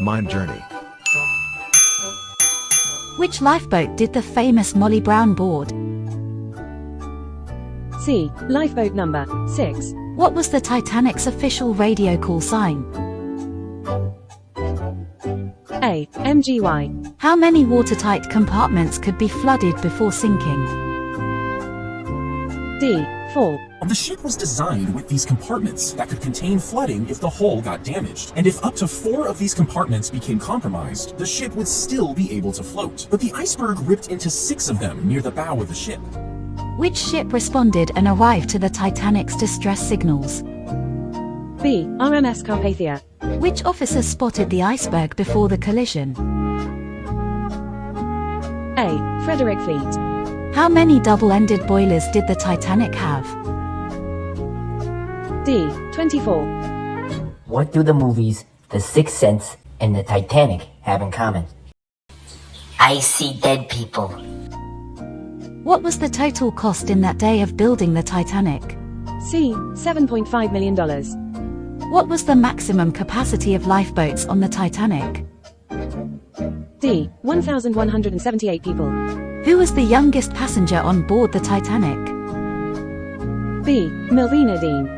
Mind Journey. Which lifeboat did the famous Molly Brown board? C. Lifeboat number 6. What was the Titanic's official radio call sign? A. MGY. How many watertight compartments could be flooded before sinking? D. 4. The ship was designed with these compartments that could contain flooding if the hull got damaged. And if up to 4 of these compartments became compromised, the ship would still be able to float. But the iceberg ripped into 6 of them near the bow of the ship. Which ship responded and arrived to the Titanic's distress signals? B. RMS Carpathia. Which officer spotted the iceberg before the collision? A. Frederick Fleet. How many double-ended boilers did the Titanic have? D. 24. What do the movies The Sixth Sense and The Titanic have in common? I see dead people. What was the total cost in that day of building the Titanic? C. $7.5 million. What was the maximum capacity of lifeboats on the Titanic? D. 1,178 people. Who was the youngest passenger on board the Titanic? B. Milvina Dean.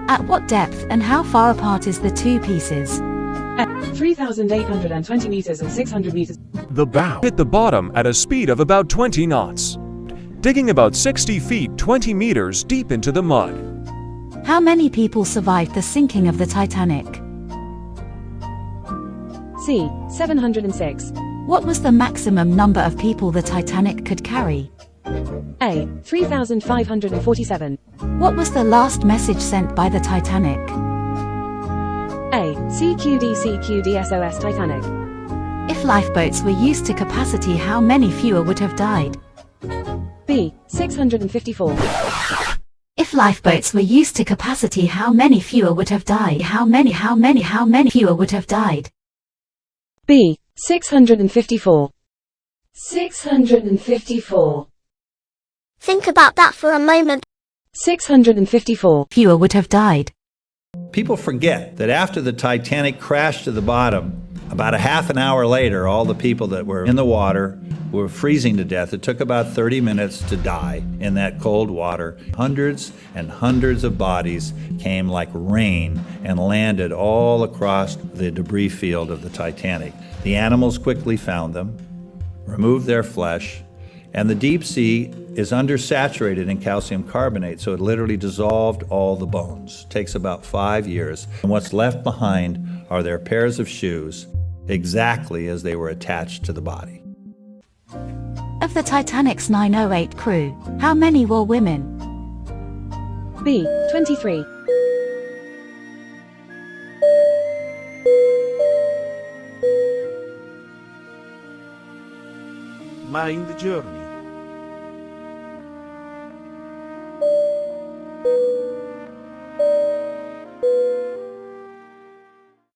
At what depth and how far apart is the two pieces? 3,820 meters and 600 meters. The bow hit the bottom at a speed of about 20 knots, digging about 60 feet 20 meters deep into the mud. How many people survived the sinking of the Titanic? C. 706. What was the maximum number of people the Titanic could carry? A. 3,547. What was the last message sent by the Titanic? A. CQD SOS Titanic. If lifeboats were used to capacity, how many fewer would have died? B. 654. If lifeboats were used to capacity, how many fewer would have died? How many fewer would have died? B. 654. 654. Think about that for a moment. 654. Fewer would have died. People forget that after the Titanic crashed to the bottom, about a half an hour later, all the people that were in the water were freezing to death. It took about 30 minutes to die in that cold water. Hundreds and hundreds of bodies came like rain and landed all across the debris field of the Titanic. The animals quickly found them, removed their flesh, and the deep sea is undersaturated in calcium carbonate, so it literally dissolved all the bones. It takes about 5 years. And what's left behind are their pairs of shoes, exactly as they were attached to the body. Of the Titanic's 908 crew, how many were women? B. 23. Mind Journey.